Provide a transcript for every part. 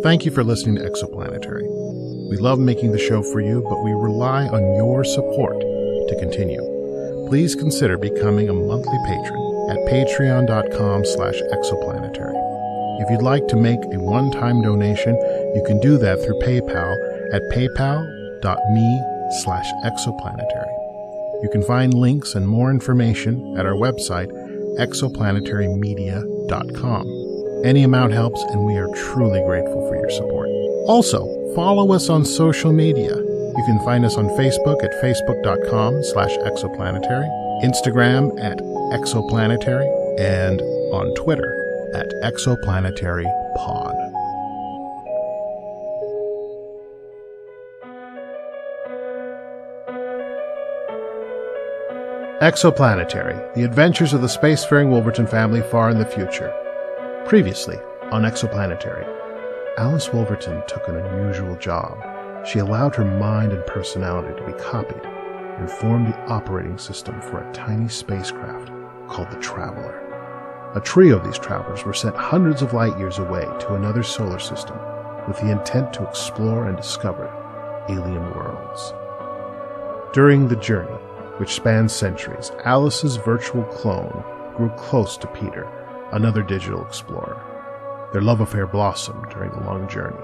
Thank you for listening to Exoplanetary. We love making the show for you, but we rely on your support to continue. Please consider becoming a monthly patron at patreon.com/exoplanetary. If you'd like to make a one-time donation, you can do that through PayPal at paypal.me/exoplanetary. You can find links and more information at our website, exoplanetarymedia.com. Any amount helps, and we are truly grateful for your support. Also, follow us on social media. You can find us on Facebook at facebook.com/exoplanetary, Instagram at exoplanetary, and on Twitter at exoplanetarypod. Exoplanetary, the adventures of the spacefaring Wolverton family far in the future. Previously on Exoplanetary, Alice Wolverton took an unusual job. She allowed her mind and personality to be copied and formed the operating system for a tiny spacecraft called the Traveler. A trio of these travelers were sent hundreds of light years away to another solar system with the intent to explore and discover alien worlds. During the journey, which spanned centuries, Alice's virtual clone grew close to Peter, another digital explorer. Their love affair blossomed during the long journey.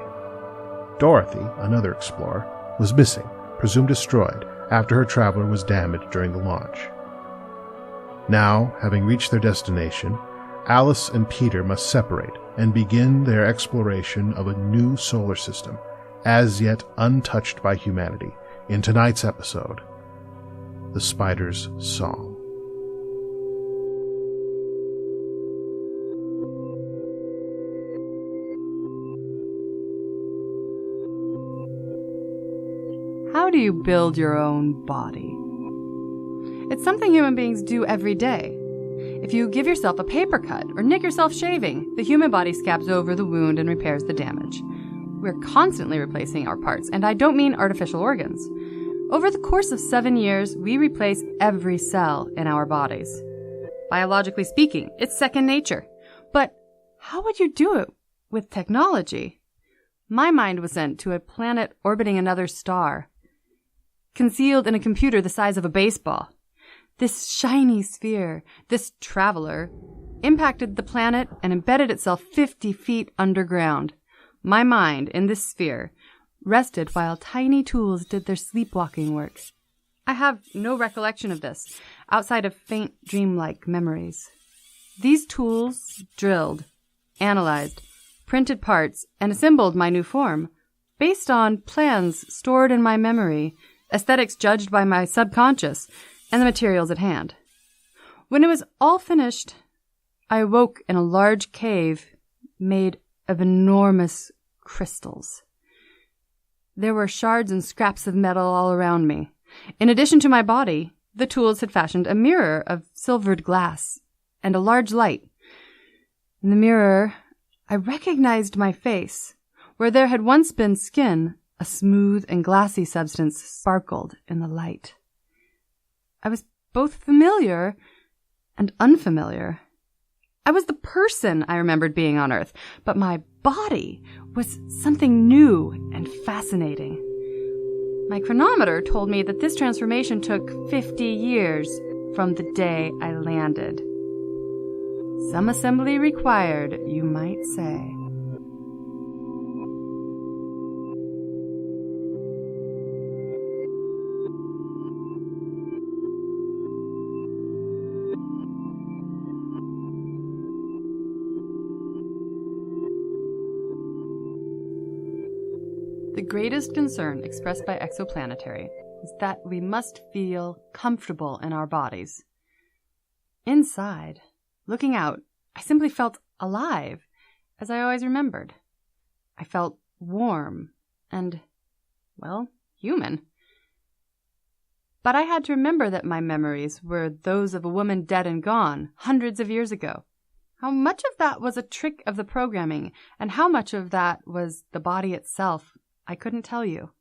Dorothy, another explorer, was missing, presumed destroyed, after her traveler was damaged during the launch. Now, having reached their destination, Alice and Peter must separate and begin their exploration of a new solar system, as yet untouched by humanity, in tonight's episode, The Spider's Song. How do you build your own body? It's something human beings do every day. If you give yourself a paper cut or nick yourself shaving, the human body scabs over the wound and repairs the damage. We're constantly replacing our parts, and I don't mean artificial organs. Over the course of 7 years, we replace every cell in our bodies. Biologically speaking, it's second nature. But how would you do it with technology? My mind was sent to a planet orbiting another star, concealed in a computer the size of a baseball. This shiny sphere, this traveler, impacted the planet and embedded itself 50 feet underground. My mind, in this sphere, rested while tiny tools did their sleepwalking work. I have no recollection of this, outside of faint dreamlike memories. These tools drilled, analyzed, printed parts, and assembled my new form, based on plans stored in my memory, aesthetics judged by my subconscious, and the materials at hand. When it was all finished, I awoke in a large cave made of enormous crystals. There were shards and scraps of metal all around me. In addition to my body, the tools had fashioned a mirror of silvered glass and a large light. In the mirror, I recognized my face. Where there had once been skin, a smooth and glassy substance sparkled in the light. I was both familiar and unfamiliar. I was the person I remembered being on Earth, but my body was something new and fascinating. My chronometer told me that this transformation took 50 years from the day I landed. Some assembly required, you might say. The greatest concern expressed by Exoplanetary is that we must feel comfortable in our bodies. Inside, looking out, I simply felt alive, as I always remembered. I felt warm and, well, human. But I had to remember that my memories were those of a woman dead and gone, hundreds of years ago. How much of that was a trick of the programming, and how much of that was the body itself, I couldn't tell you.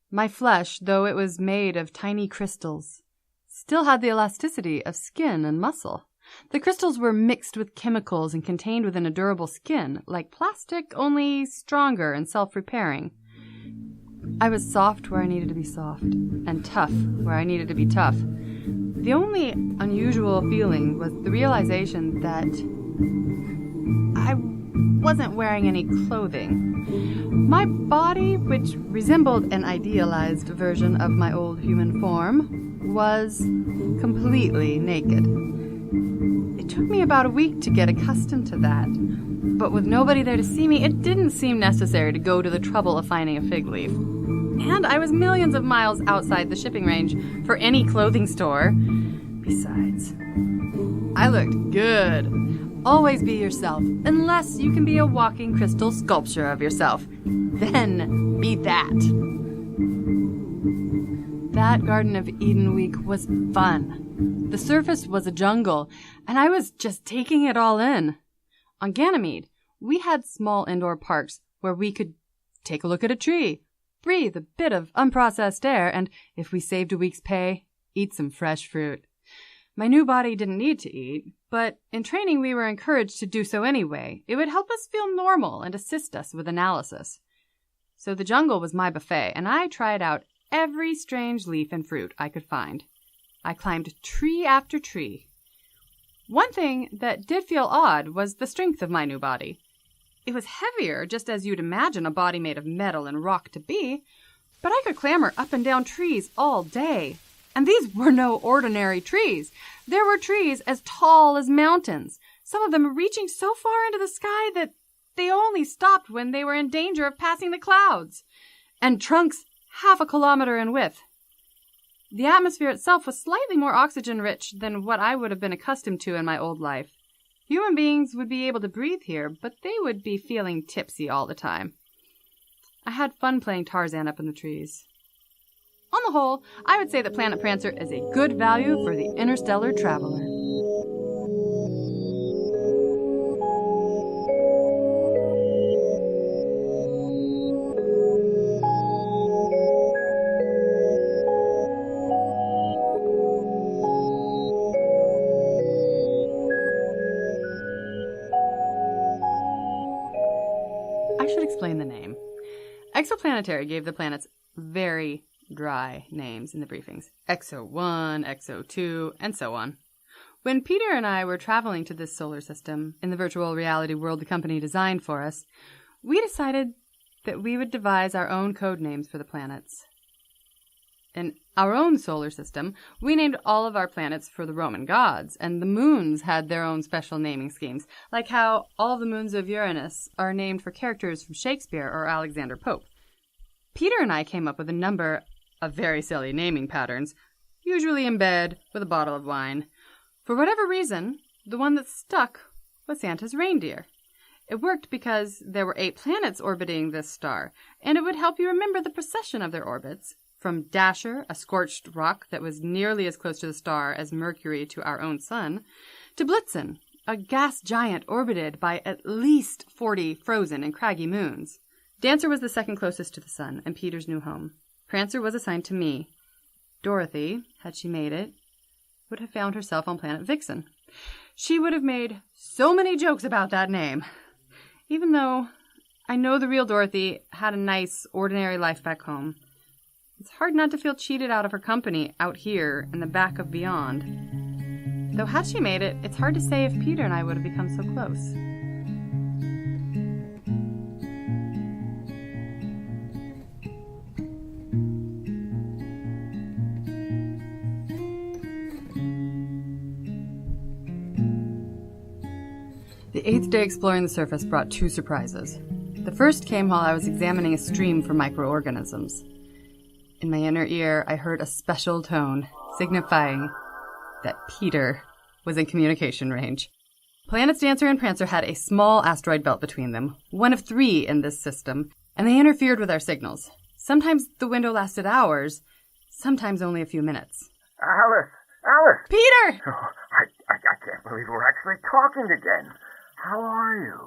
My flesh, though it was made of tiny crystals, still had the elasticity of skin and muscle. The crystals were mixed with chemicals and contained within a durable skin, like plastic, only stronger and self-repairing. I was soft where I needed to be soft, and tough where I needed to be tough. The only unusual feeling was the realization that I wasn't wearing any clothing. My body, which resembled an idealized version of my old human form, was completely naked. It took me about a week to get accustomed to that, but with nobody there to see me, it didn't seem necessary to go to the trouble of finding a fig leaf. And I was millions of miles outside the shipping range for any clothing store. Besides, I looked good. Always be yourself, unless you can be a walking crystal sculpture of yourself. Then be that. That Garden of Eden week was fun. The surface was a jungle, and I was just taking it all in. On Ganymede, we had small indoor parks where we could take a look at a tree, breathe a bit of unprocessed air, and, if we saved a week's pay, eat some fresh fruit. My new body didn't need to eat, but in training we were encouraged to do so anyway. It would help us feel normal and assist us with analysis. So the jungle was my buffet, and I tried out every strange leaf and fruit I could find. I climbed tree after tree. One thing that did feel odd was the strength of my new body. It was heavier, just as you'd imagine a body made of metal and rock to be, but I could clamber up and down trees all day. And these were no ordinary trees. There were trees as tall as mountains, some of them reaching so far into the sky that they only stopped when they were in danger of passing the clouds, and trunks half a kilometer in width. The atmosphere itself was slightly more oxygen-rich than what I would have been accustomed to in my old life. Human beings would be able to breathe here, but they would be feeling tipsy all the time. I had fun playing Tarzan up in the trees. On the whole, I would say that Planet Prancer is a good value for the interstellar traveler. I should explain the name. Exoplanetary gave the planets very dry names in the briefings. Exo 1, Exo 2, and so on. When Peter and I were traveling to this solar system in the virtual reality world the company designed for us, we decided that we would devise our own code names for the planets. In our own solar system, we named all of our planets for the Roman gods, and the moons had their own special naming schemes, like how all the moons of Uranus are named for characters from Shakespeare or Alexander Pope. Peter and I came up with a number of very silly naming patterns, usually in bed with a bottle of wine. For whatever reason, the one that stuck was Santa's reindeer. It worked because there were 8 planets orbiting this star, and it would help you remember the precession of their orbits, from Dasher, a scorched rock that was nearly as close to the star as Mercury to our own sun, to Blitzen, a gas giant orbited by at least 40 frozen and craggy moons. Dancer was the second closest to the sun and Peter's new home. Prancer was assigned to me. Dorothy, had she made it, would have found herself on planet Vixen. She would have made so many jokes about that name. Even though I know the real Dorothy had a nice, ordinary life back home, it's hard not to feel cheated out of her company out here in the back of beyond. Though had she made it, it's hard to say if Peter and I would have become so close. The 8th day exploring the surface brought 2 surprises. The first came while I was examining a stream for microorganisms. In my inner ear, I heard a special tone, signifying that Peter was in communication range. Planets Dancer and Prancer had a small asteroid belt between them, one of 3 in this system, and they interfered with our signals. Sometimes the window lasted hours, sometimes only a few minutes. Alice! Peter! Oh, I can't believe we're actually talking again. How are you?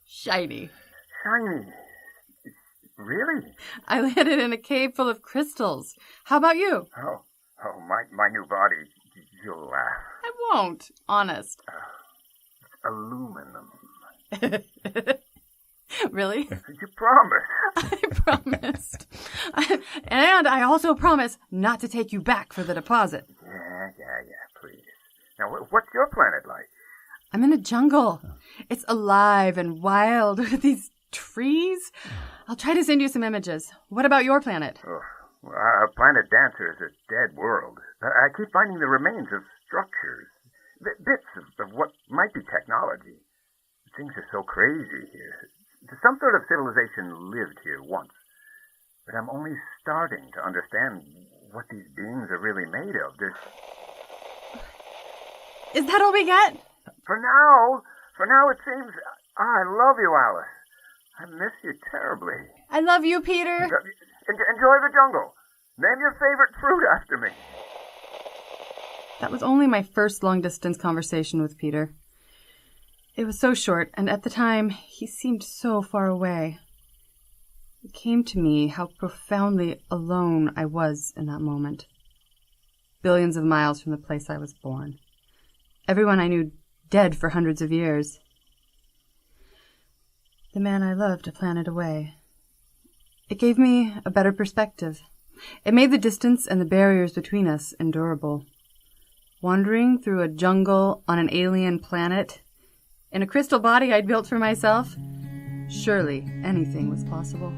Shiny. Shiny? Really? I landed in a cave full of crystals. How about you? Oh, my new body. You'll laugh. I won't, honest. aluminum. Really? You promised. I promised. And I also promise not to take you back for the deposit. Yeah, please. Now, what's your planet like? I'm in a jungle. It's alive and wild with these trees. I'll try to send you some images. What about your planet? Oh, our planet Dancer is a dead world. I keep finding the remains of structures, bits of what might be technology. Things are so crazy here. Some sort of civilization lived here once, but I'm only starting to understand what these beings are really made of. Is that all we get? For now it seems. I love you, Alice. I miss you terribly. I love you, Peter. Enjoy the jungle. Name your favorite fruit after me. That was only my first long-distance conversation with Peter. It was so short, and at the time, he seemed so far away. It came to me how profoundly alone I was in that moment. Billions of miles from the place I was born. Everyone I knew dead for hundreds of years. The man I loved a planet away. It gave me a better perspective. It made the distance and the barriers between us endurable. Wandering through a jungle on an alien planet, in a crystal body I'd built for myself, surely anything was possible.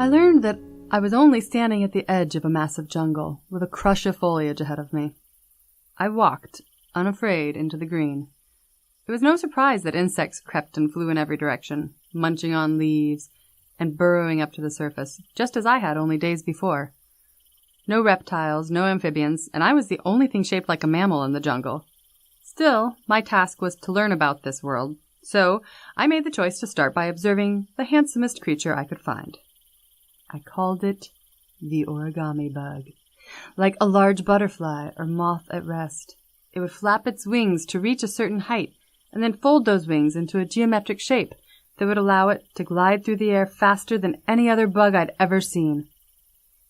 I learned that I was only standing at the edge of a massive jungle, with a crush of foliage ahead of me. I walked, unafraid, into the green. It was no surprise that insects crept and flew in every direction, munching on leaves and burrowing up to the surface, just as I had only days before. No reptiles, no amphibians, and I was the only thing shaped like a mammal in the jungle. Still, my task was to learn about this world, so I made the choice to start by observing the handsomest creature I could find. I called it the origami bug. Like a large butterfly or moth at rest, it would flap its wings to reach a certain height and then fold those wings into a geometric shape that would allow it to glide through the air faster than any other bug I'd ever seen.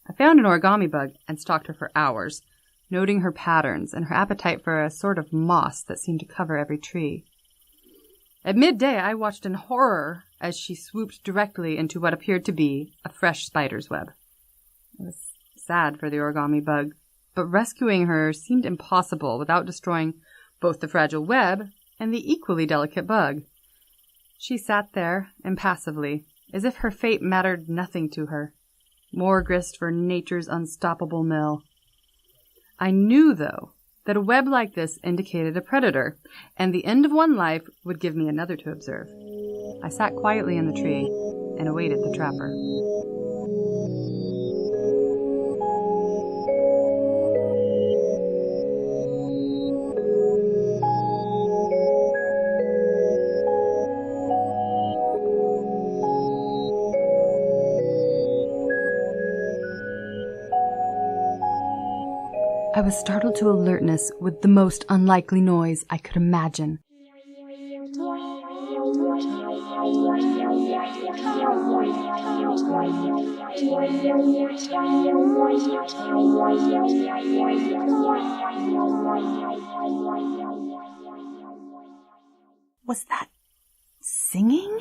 I found an origami bug and stalked her for hours, noting her patterns and her appetite for a sort of moss that seemed to cover every tree. At midday, I watched in horror as she swooped directly into what appeared to be a fresh spider's web. It was sad for the origami bug, but rescuing her seemed impossible without destroying both the fragile web and the equally delicate bug. She sat there impassively, as if her fate mattered nothing to her. More grist for nature's unstoppable mill. I knew, though, that a web like this indicated a predator, and the end of one life would give me another to observe. I sat quietly in the tree and awaited the trapper. I was startled to alertness with the most unlikely noise I could imagine. Was that singing?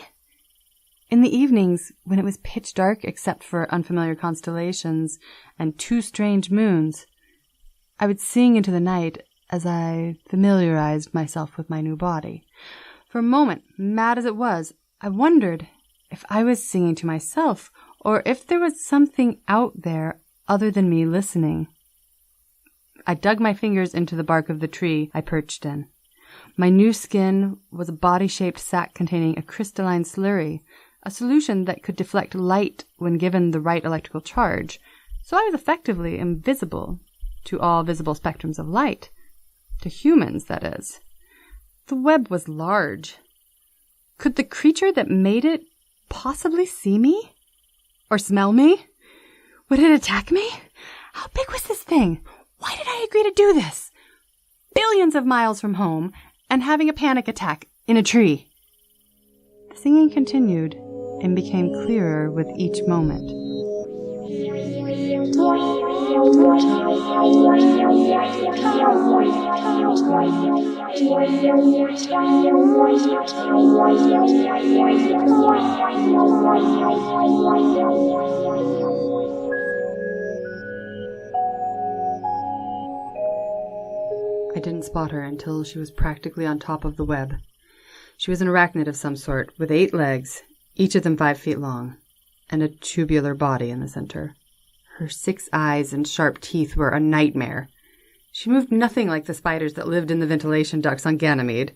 In the evenings, when it was pitch dark except for unfamiliar constellations and two strange moons, I would sing into the night as I familiarized myself with my new body. For a moment, mad as it was, I wondered if I was singing to myself or if there was something out there other than me listening. I dug my fingers into the bark of the tree I perched in. My new skin was a body-shaped sac containing a crystalline slurry, a solution that could deflect light when given the right electrical charge, so I was effectively invisible to all visible spectrums of light. To humans, that is. The web was large. Could the creature that made it possibly see me? Or smell me? Would it attack me? How big was this thing? Why did I agree to do this? Billions of miles from home and having a panic attack in a tree. The singing continued and became clearer with each moment. I didn't spot her until she was practically on top of the web. She was an arachnid of some sort, with 8 legs, each of them 5 feet long, and a tubular body in the center. Her 6 eyes and sharp teeth were a nightmare. She moved nothing like the spiders that lived in the ventilation ducts on Ganymede.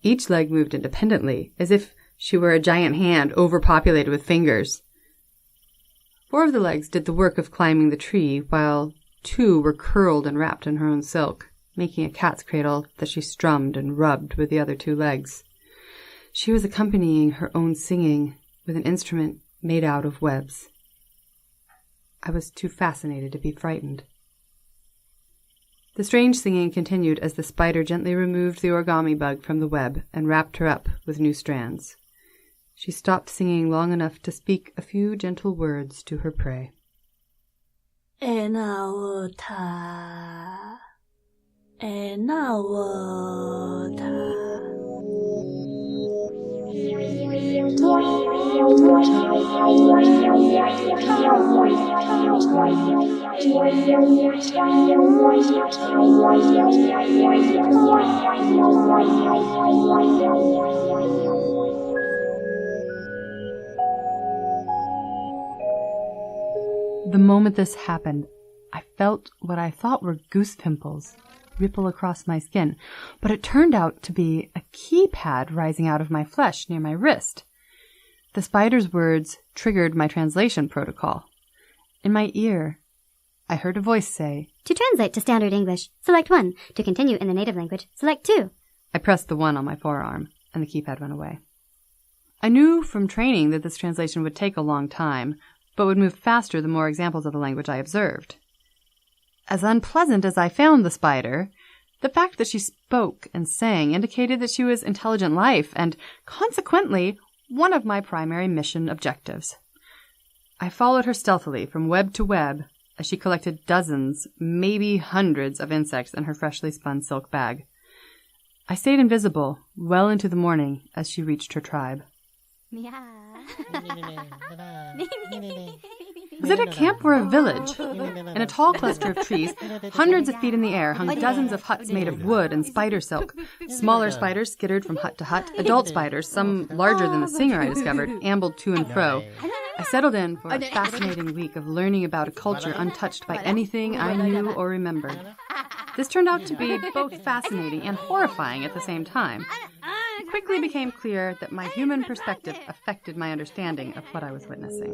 Each leg moved independently, as if she were a giant hand overpopulated with fingers. 4 of the legs did the work of climbing the tree, while 2 were curled and wrapped in her own silk, making a cat's cradle that she strummed and rubbed with the other 2 legs. She was accompanying her own singing with an instrument made out of webs. I was too fascinated to be frightened. The strange singing continued as the spider gently removed the origami bug from the web and wrapped her up with new strands. She stopped singing long enough to speak a few gentle words to her prey. Enauta. Enauta. The moment this happened, I felt what I thought were goose pimples ripple across my skin, but it turned out to be a keypad rising out of my flesh near my wrist. The spider's words triggered my translation protocol. In my ear, I heard a voice say, "To translate to standard English, select 1. To continue in the native language, select 2. I pressed the 1 on my forearm, and the keypad went away. I knew from training that this translation would take a long time, but would move faster the more examples of the language I observed. As unpleasant as I found the spider, the fact that she spoke and sang indicated that she was intelligent life and, consequently, one of my primary mission objectives. I followed her stealthily from web to web as she collected dozens, maybe hundreds of insects in her freshly spun silk bag. I stayed invisible well into the morning as she reached her tribe. Was it a camp or a village? In a tall cluster of trees, hundreds of feet in the air, hung dozens of huts made of wood and spider silk. Smaller spiders skittered from hut to hut. Adult spiders, some larger than the singer I discovered, ambled to and fro. I settled in for a fascinating week of learning about a culture untouched by anything I knew or remembered. This turned out to be both fascinating and horrifying at the same time. It quickly became clear that my human perspective affected my understanding of what I was witnessing.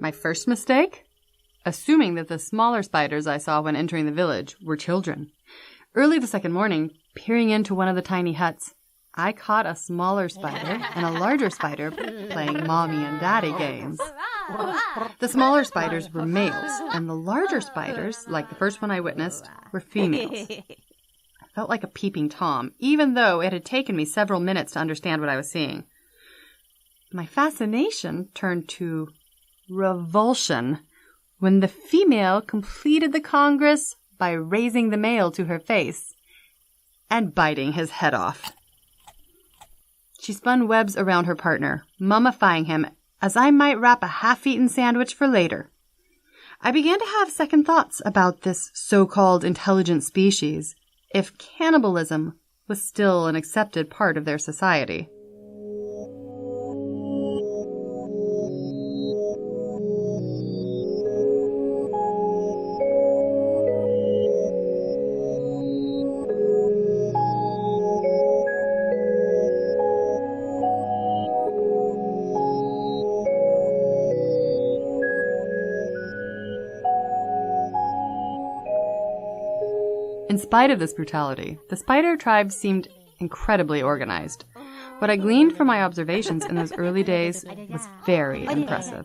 My first mistake? Assuming that the smaller spiders I saw when entering the village were children. Early the second morning, peering into one of the tiny huts, I caught a smaller spider and a larger spider playing mommy and daddy games. The smaller spiders were males, and the larger spiders, like the first one I witnessed, were females. I felt like a peeping Tom, even though it had taken me several minutes to understand what I was seeing. My fascination turned to revulsion when the female completed the congress by raising the male to her face and biting his head off. She spun webs around her partner, mummifying him as I might wrap a half-eaten sandwich for later. I began to have second thoughts about this so-called intelligent species, if cannibalism was still an accepted part of their society. In spite of this brutality, the spider tribe seemed incredibly organized. What I gleaned from my observations in those early days was very impressive.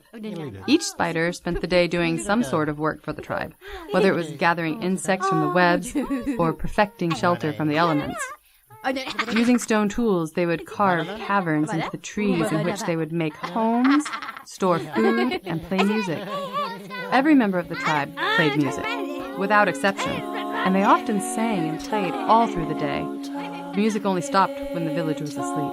Each spider spent the day doing some sort of work for the tribe, whether it was gathering insects from the webs or perfecting shelter from the elements. Using stone tools, they would carve caverns into the trees in which they would make homes, store food, and play music. Every member of the tribe played music, without exception, and they often sang and played all through the day. The music only stopped when the village was asleep.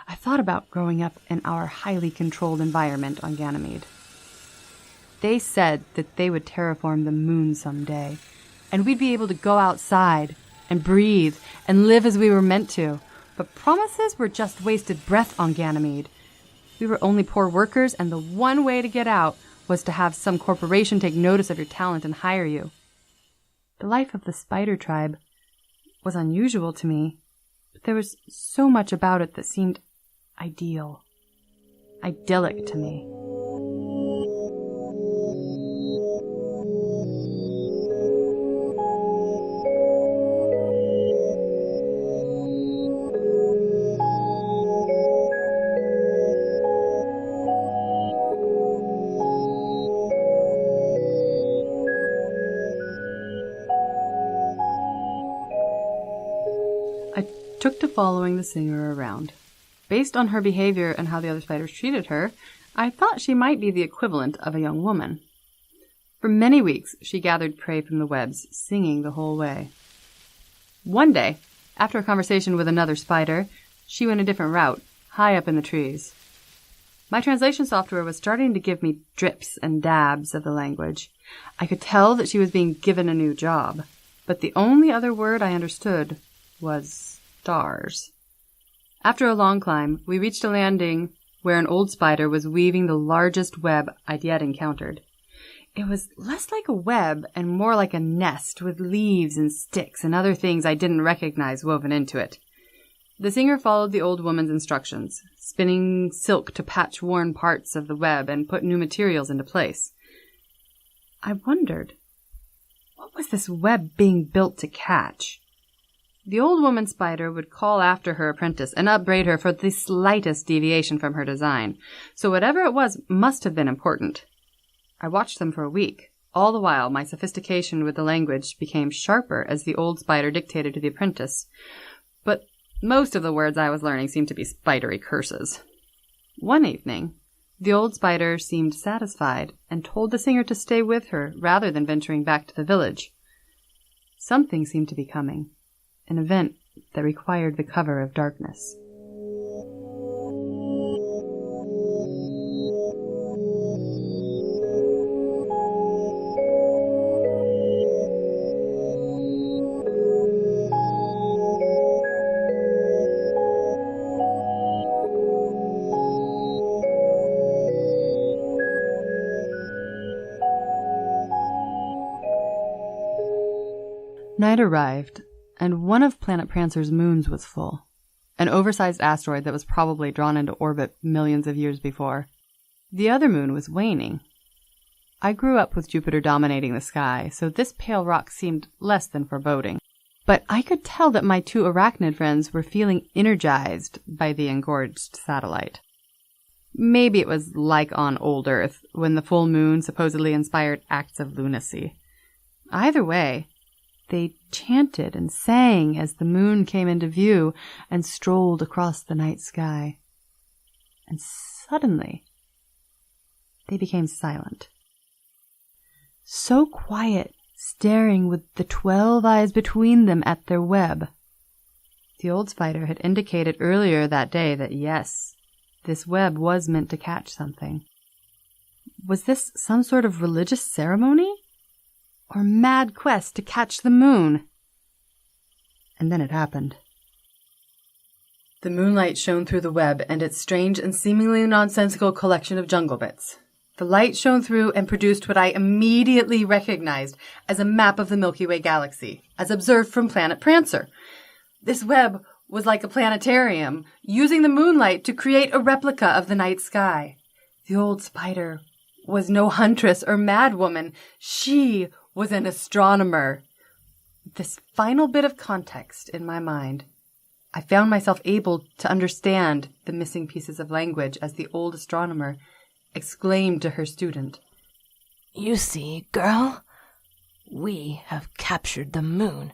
I thought about growing up in our highly controlled environment on Ganymede. They said that they would terraform the moon someday, and we'd be able to go outside and breathe and live as we were meant to. But promises were just wasted breath on Ganymede. We were only poor workers, and the one way to get out was to have some corporation take notice of your talent and hire you. The life of the spider tribe was unusual to me, but there was so much about it that seemed idyllic to me. I took to following the singer around. Based on her behavior and how the other spiders treated her, I thought she might be the equivalent of a young woman. For many weeks, she gathered prey from the webs, singing the whole way. One day, after a conversation with another spider, she went a different route, high up in the trees. My translation software was starting to give me drips and dabs of the language. I could tell that she was being given a new job, but the only other word I understood was stars. After a long climb, we reached a landing where an old spider was weaving the largest web I'd yet encountered. It was less like a web and more like a nest with leaves and sticks and other things I didn't recognize woven into it. The singer followed the old woman's instructions, spinning silk to patch worn parts of the web and put new materials into place. I wondered, what was this web being built to catch? The old woman spider would call after her apprentice and upbraid her for the slightest deviation from her design, so whatever it was must have been important. I watched them for a week. All the while, my sophistication with the language became sharper as the old spider dictated to the apprentice, but most of the words I was learning seemed to be spidery curses. One evening, the old spider seemed satisfied and told the singer to stay with her rather than venturing back to the village. Something seemed to be coming. An event that required the cover of darkness. Night arrived, and one of Planet Prancer's moons was full, an oversized asteroid that was probably drawn into orbit millions of years before. The other moon was waning. I grew up with Jupiter dominating the sky, so this pale rock seemed less than foreboding. But I could tell that my two arachnid friends were feeling energized by the engorged satellite. Maybe it was like on old Earth, when the full moon supposedly inspired acts of lunacy. Either way, they chanted and sang as the moon came into view and strolled across the night sky. And suddenly, they became silent. So quiet, staring with the 12 eyes between them at their web. The old spider had indicated earlier that day that yes, this web was meant to catch something. Was this some sort of religious ceremony? Or mad quest to catch the moon? And then it happened. The moonlight shone through the web and its strange and seemingly nonsensical collection of jungle bits. The light shone through and produced what I immediately recognized as a map of the Milky Way galaxy, as observed from Planet Prancer. This web was like a planetarium, using the moonlight to create a replica of the night sky. The old spider was no huntress or madwoman. She was an astronomer. With this final bit of context in my mind, I found myself able to understand the missing pieces of language as the old astronomer exclaimed to her student, "You see, girl, we have captured the moon,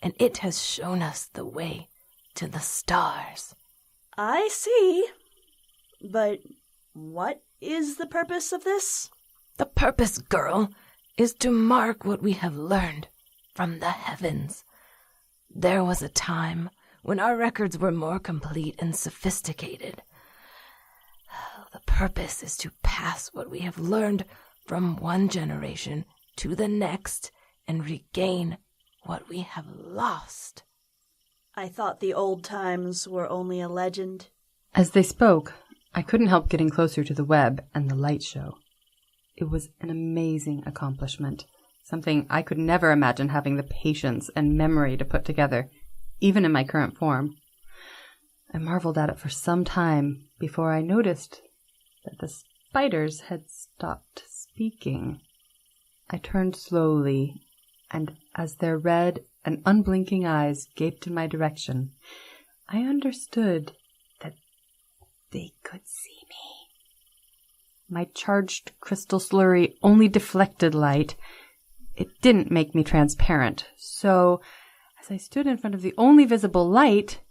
and it has shown us the way to the stars." I see. But what is the purpose of this? The purpose, girl, is to mark what we have learned from the heavens. There was a time when our records were more complete and sophisticated. The purpose is to pass what we have learned from one generation to the next and regain what we have lost. I thought the old times were only a legend. As they spoke, I couldn't help getting closer to the web and the light show. It was an amazing accomplishment, something I could never imagine having the patience and memory to put together, even in my current form. I marveled at it for some time before I noticed that the spiders had stopped speaking. I turned slowly, and as their red and unblinking eyes gaped in my direction, I understood that they could see me. My charged crystal slurry only deflected light. It didn't make me transparent, so as I stood in front of the only visible light,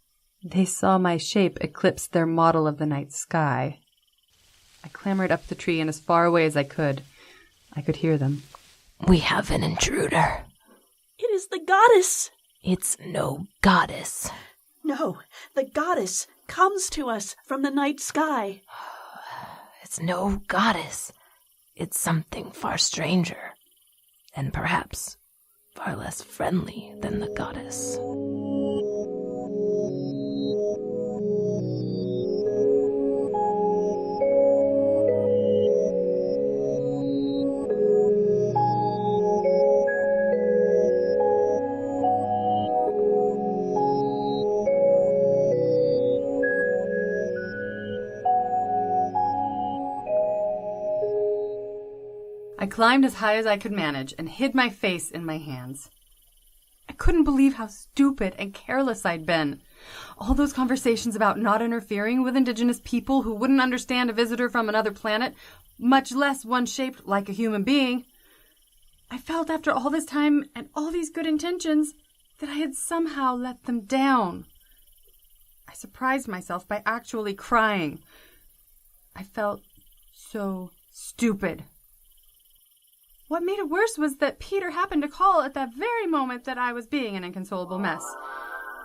they saw my shape eclipse their model of the night sky. I clambered up the tree and as far away as I could. I could hear them. "We have an intruder." It is the goddess. "It's no goddess." No, the goddess comes to us from the night sky. "It's no goddess. It's something far stranger, and perhaps far less friendly than the goddess." I climbed as high as I could manage and hid my face in my hands. I couldn't believe how stupid and careless I'd been. All those conversations about not interfering with indigenous people who wouldn't understand a visitor from another planet, much less one shaped like a human being. I felt after all this time and all these good intentions that I had somehow let them down. I surprised myself by actually crying. I felt so stupid. What made it worse was that Peter happened to call at that very moment that I was being an inconsolable mess.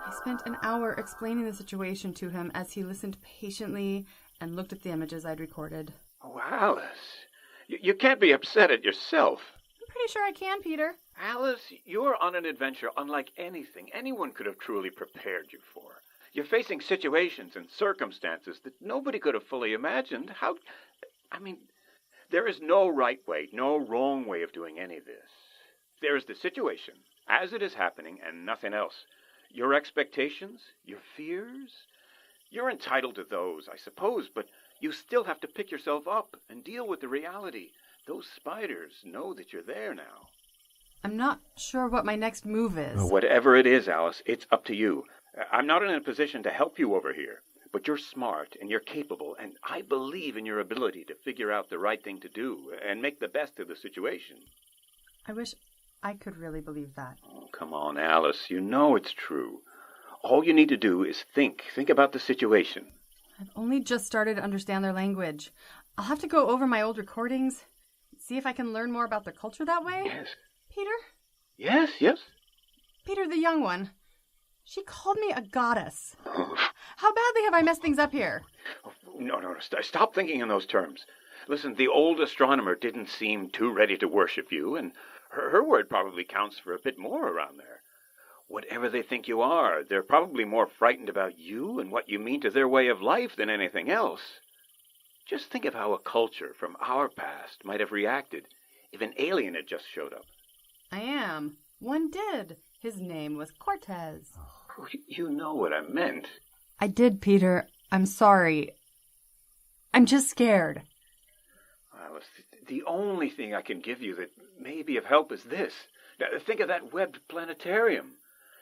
I spent an hour explaining the situation to him as he listened patiently and looked at the images I'd recorded. Oh, Alice, you can't be upset at yourself. I'm pretty sure I can, Peter. Alice, you're on an adventure unlike anything anyone could have truly prepared you for. You're facing situations and circumstances that nobody could have fully imagined. There is no right way, no wrong way of doing any of this. There is the situation, as it is happening, and nothing else. Your expectations, your fears, you're entitled to those, I suppose, but you still have to pick yourself up and deal with the reality. Those spiders know that you're there now. I'm not sure what my next move is. Whatever it is, Alice, it's up to you. I'm not in a position to help you over here. But you're smart and you're capable, and I believe in your ability to figure out the right thing to do and make the best of the situation. I wish I could really believe that. Oh, come on, Alice. You know it's true. All you need to do is think. Think about the situation. I've only just started to understand their language. I'll have to go over my old recordings, see if I can learn more about their culture that way. Yes. Peter? Yes? Peter, the young one. She called me a goddess. How badly have I messed things up here? No. Stop thinking in those terms. Listen, the old astronomer didn't seem too ready to worship you, and her word probably counts for a bit more around there. Whatever they think you are, they're probably more frightened about you and what you mean to their way of life than anything else. Just think of how a culture from our past might have reacted if an alien had just showed up. I am. One did. His name was Cortez. Oh, you know what I meant. I did, Peter. I'm sorry. I'm just scared. Alice, the only thing I can give you that may be of help is this. Now, think of that webbed planetarium.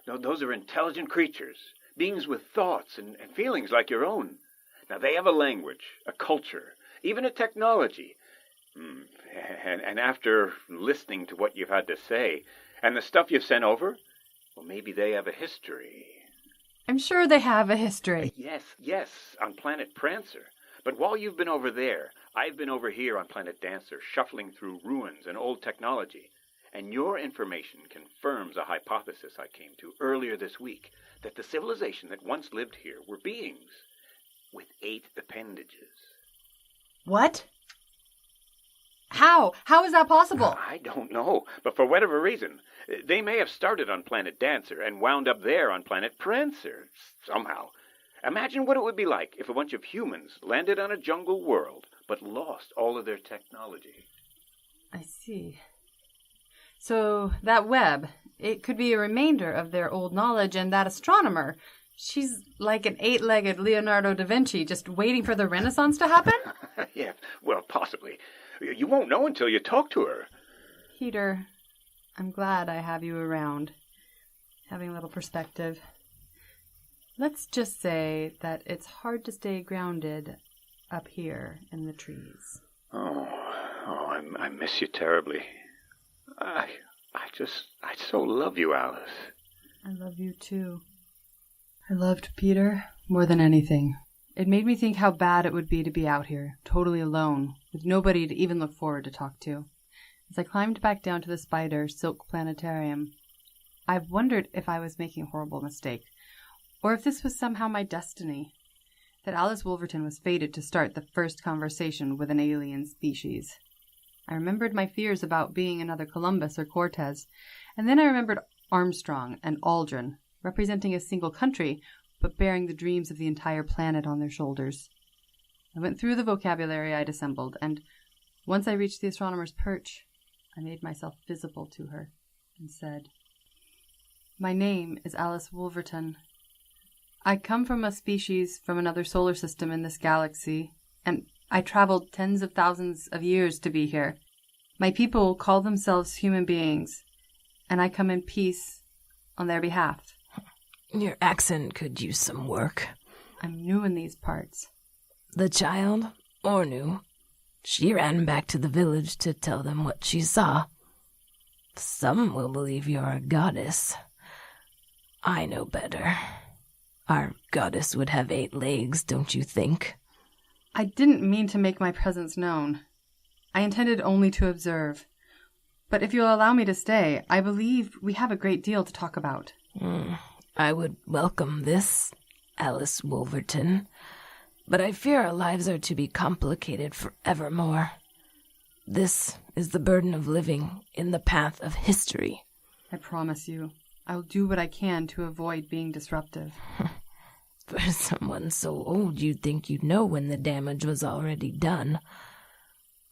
Now, those are intelligent creatures, beings with thoughts and feelings like your own. Now, they have a language, a culture, even a technology. And after listening to what you've had to say, and the stuff you've sent over, well, maybe they have a history. I'm sure they have a history. Yes, on planet Prancer. But while you've been over there, I've been over here on planet Dancer, shuffling through ruins and old technology. And your information confirms a hypothesis I came to earlier this week, that the civilization that once lived here were beings with 8 appendages. What? How? How is that possible? I don't know, but for whatever reason, they may have started on planet Dancer and wound up there on planet Prancer, somehow. Imagine what it would be like if a bunch of humans landed on a jungle world, but lost all of their technology. I see. So that web, it could be a remainder of their old knowledge, and that astronomer, she's like an 8-legged Leonardo da Vinci, just waiting for the Renaissance to happen? Yeah, well, possibly. You won't know until you talk to her. Peter, I'm glad I have you around, having a little perspective. Let's just say that it's hard to stay grounded up here in the trees. I miss you terribly. I so love you, Alice. I love you too. I loved Peter more than anything. It made me think how bad it would be to be out here, totally alone, with nobody to even look forward to talk to. As I climbed back down to the spider silk planetarium, I wondered if I was making a horrible mistake, or if this was somehow my destiny, that Alice Wolverton was fated to start the first conversation with an alien species. I remembered my fears about being another Columbus or Cortez, and then I remembered Armstrong and Aldrin, representing a single country, but bearing the dreams of the entire planet on their shoulders. I went through the vocabulary I'd assembled, and once I reached the astronomer's perch, I made myself visible to her and said, "My name is Alice Wolverton. I come from a species from another solar system in this galaxy, and I traveled tens of thousands of years to be here. My people call themselves human beings, and I come in peace on their behalf." Your accent could use some work. I'm new in these parts. The child, Ornu, she ran back to the village to tell them what she saw. Some will believe you're a goddess. I know better. Our goddess would have 8 legs, don't you think? I didn't mean to make my presence known. I intended only to observe. But if you'll allow me to stay, I believe we have a great deal to talk about. I would welcome this, Alice Wolverton, but I fear our lives are to be complicated forevermore. This is the burden of living in the path of history. I promise you, I'll do what I can to avoid being disruptive. For someone so old, you'd think you'd know when the damage was already done.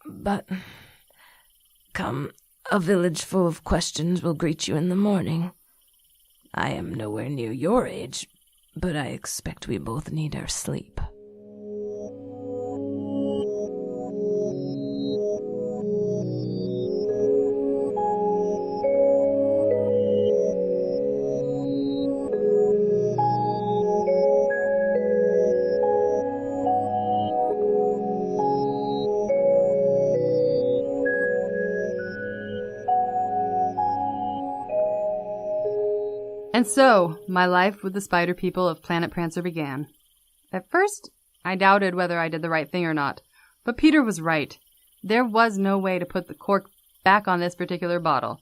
But, come, a village full of questions will greet you in the morning. I am nowhere near your age, but I expect we both need our sleep. And so, my life with the spider people of Planet Prancer began. At first, I doubted whether I did the right thing or not, but Peter was right. There was no way to put the cork back on this particular bottle.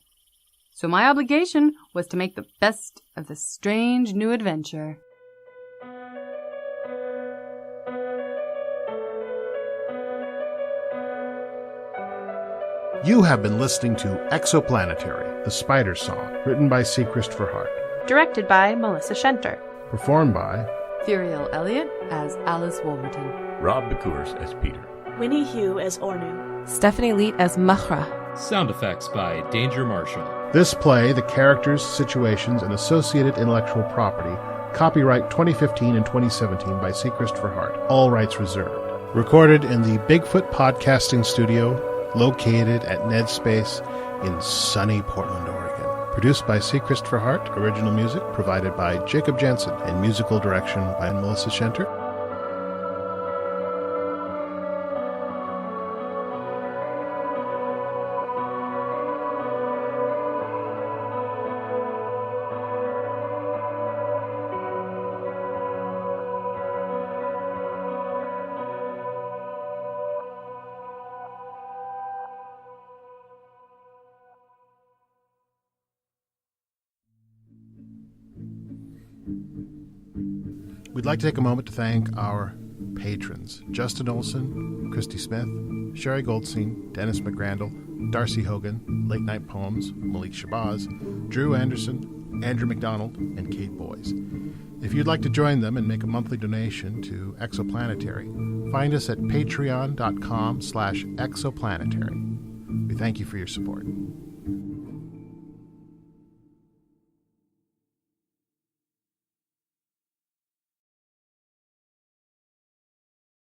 So my obligation was to make the best of this strange new adventure. You have been listening to Exoplanetary, The Spider Song, written by C. Christopher Hart. Directed by Melissa Schenter. Performed by Firiel Elliott as Alice Wolverton. Rob Bekuhrs as Peter. Wynee Hu as Ornu. Stephanie Leet as Muhrrah. Sound effects by Danger Marshall. This play, the characters, situations, and associated intellectual property, copyright 2015 and 2017 by C. Christopher Hart. All rights reserved. Recorded in the Bigfoot Podcasting Studio, located at Ned Space in sunny Portland, Oregon. Produced by C. Christopher Hart, original music provided by Jacob Jensen, and musical direction by Melissa Shenter. We'd like to take a moment to thank our patrons: Justin Olson, Christy Smith, Sherry Goldstein, Dennis McGrandle, Darcy Hogan, Late Night Poems, Malik Shabazz, Drew Anderson, Andrew McDonald, and Kate Boys. If you'd like to join them and make a monthly donation to Exoplanetary, find us at patreon.com/exoplanetary. We thank you for your support.